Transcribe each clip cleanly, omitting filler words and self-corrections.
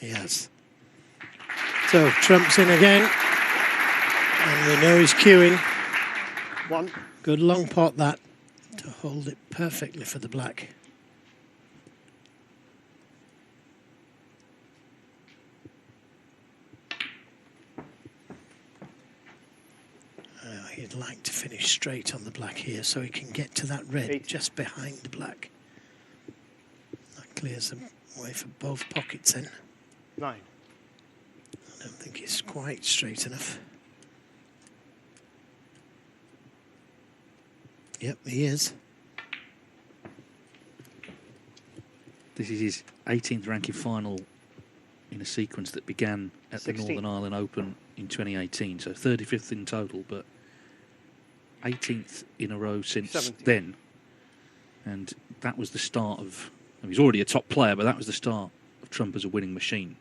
He has. So Trump's in again. And we know he's queuing. One. Good long pot that to hold it perfectly for the black. He'd like to finish straight on the black here so he can get to that red just behind the black. That clears the way for both pockets then. 9. I don't think it's quite straight enough. Yep, he is. This is his 18th ranking final in a sequence that began at 16. the Northern Ireland Open in 2018. So 35th in total, but 18th in a row since 17. then. And that was the start of... I mean, he's already a top player, but that was the start of Trump as a winning machine.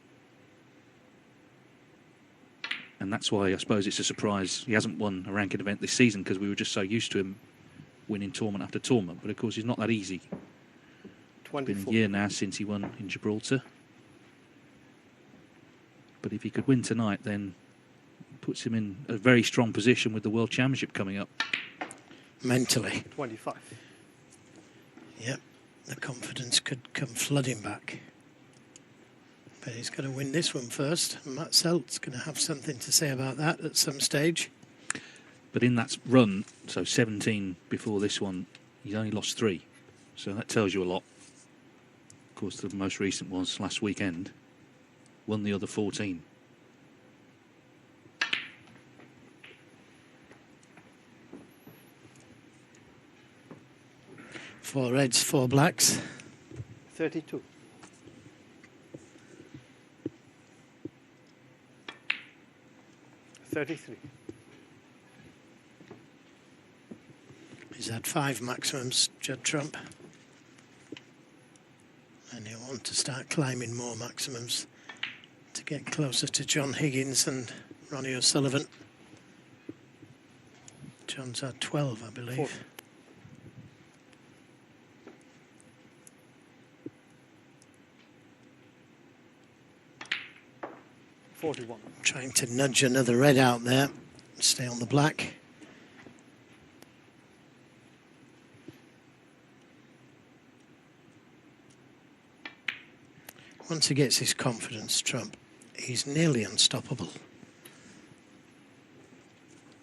And that's why I suppose it's a surprise he hasn't won a ranking event this season, because we were just so used to him winning tournament after tournament. But of course, it's not that easy. 24. It's been a year now since he won in Gibraltar. But if he could win tonight, then it puts him in a very strong position with the World Championship coming up. Mentally. 25. Yep, the confidence could come flooding back. But he's got to win this one first. Matt Selt's going to have something to say about that at some stage. But in that run, so 17 before this one, he's only lost 3. So that tells you a lot. Of course, the most recent was last weekend. Won the other 14. Four reds, 4 blacks. 32. $33. He's had 5 maximums, Judd Trump. And he'll want to start climbing more maximums to get closer to John Higgins and Ronnie O'Sullivan. John's had 12, I believe. 40. $41. Trying to nudge another red out there. Stay on the black. Once he gets his confidence, Trump, he's nearly unstoppable.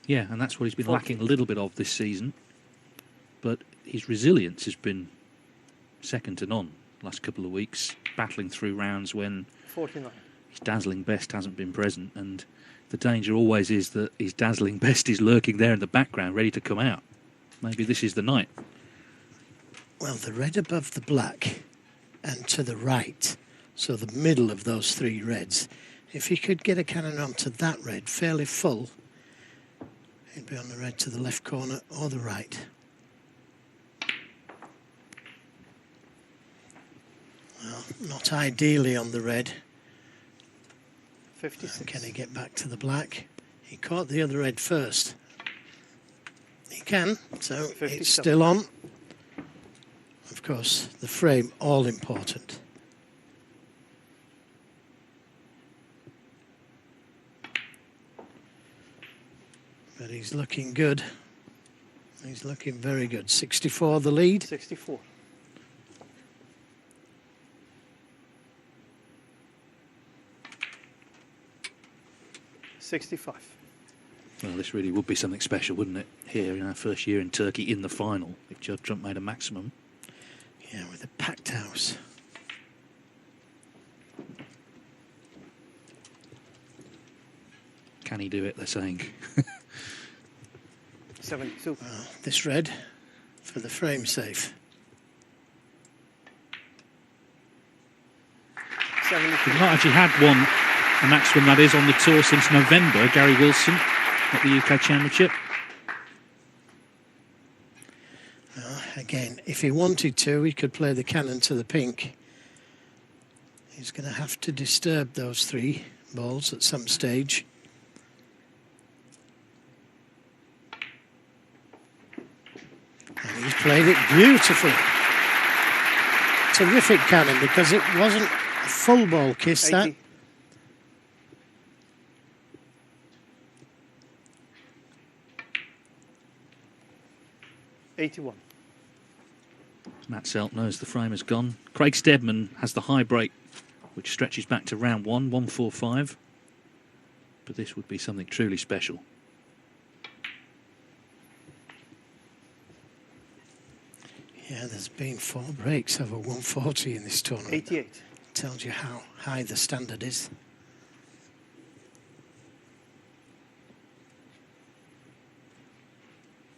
Yeah, and that's what he's been lacking a little bit of this season. But his resilience has been second to none last couple of weeks, battling through rounds when 49. his dazzling best hasn't been present. And the danger always is that his dazzling best is lurking there in the background, ready to come out. Maybe this is the night. Well, the red above the black and to the right, so the middle of those 3 reds, if he could get a cannon onto that red fairly full, he'd be on the red to the left corner or the right. Well, not ideally on the red. 56. Can he get back to the black? He caught the other red first. He can, so 57. it's still on. Of course, the frame, all important. But he's looking good. He's looking very good. 64 the lead. 64. $65. Well, this really would be something special, wouldn't it? Here in our first year in Turkey in the final, if Judd Trump made a maximum. Yeah, with a packed house. Can he do it, they're saying. 72. Well, this red for the frame safe. 72. He's not actually had one, a maximum that is, on the tour since November. Gary Wilson at the UK Championship. Again, if he wanted to, he could play the cannon to the pink. He's going to have to disturb those 3 balls at some stage. And he's played it beautifully. Terrific cannon, because it wasn't a full ball kiss, that. 80. 81. Matt Selt knows the frame has gone. Craig Steadman has the high break, which stretches back to round 145. But this would be something truly special. Yeah, there's been 4 breaks over 140 in this tournament. 88. Tells you how high the standard is.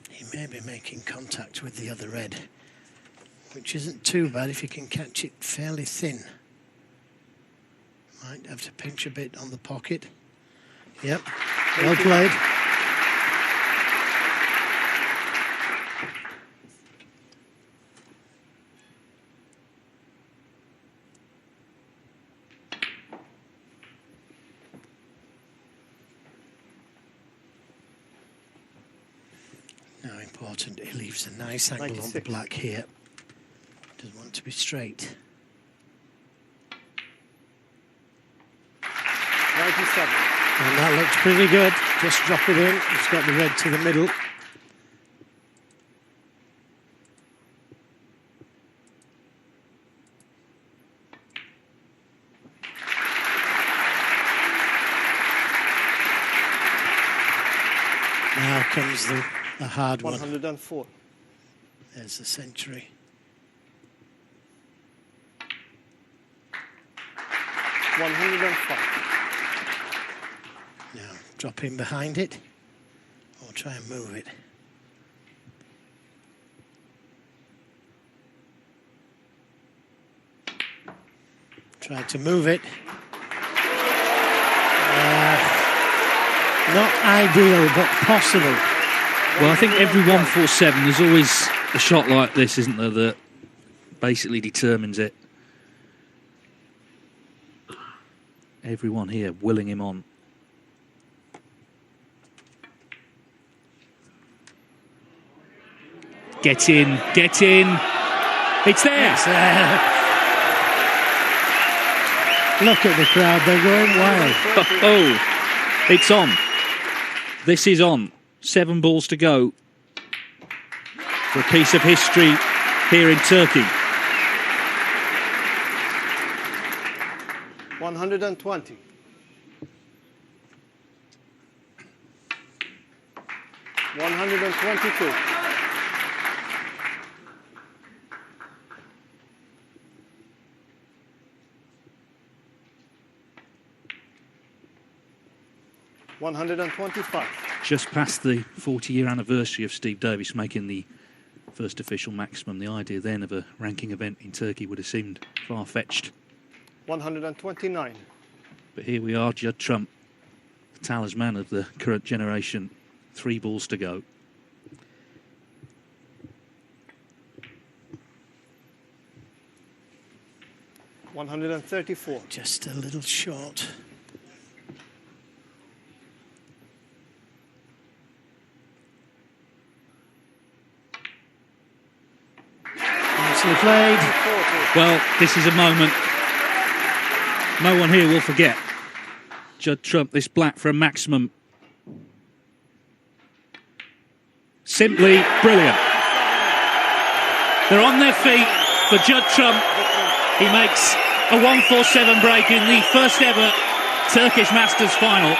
He may be making contact with the other red, which isn't too bad if you can catch it fairly thin. Might have to pinch a bit on the pocket. Yep, well played. Now important, he leaves a nice angle 96. on the black here. Doesn't want to be straight. 97. And that looks pretty good. Just drop it in. It's got the red to the middle. Now comes the hard one. 104. There's the century. 105. Now drop in behind it or try and move it. Try to move it. Not ideal, but possible. Well, I think every 147, there's always a shot like this, isn't there, that basically determines it. Everyone here willing him on. Get in, get in. It's there. It's there. Look at the crowd, they're going wild. Oh, it's on. This is on. 7 balls to go for a piece of history here in Turkey. 120. 122. 125. Just past the 40-year anniversary of Steve Davis making the first official maximum. The idea then of a ranking event in Turkey would have seemed far-fetched. 129. But here we are, Judd Trump, the talisman of the current generation. 3 balls to go. $134. Just a little short. Nicely played. Well, this is a moment no one here will forget. Judd Trump, this black for a maximum. Simply brilliant. They're on their feet for Judd Trump. He makes a 147 break in the first ever Turkish Masters final.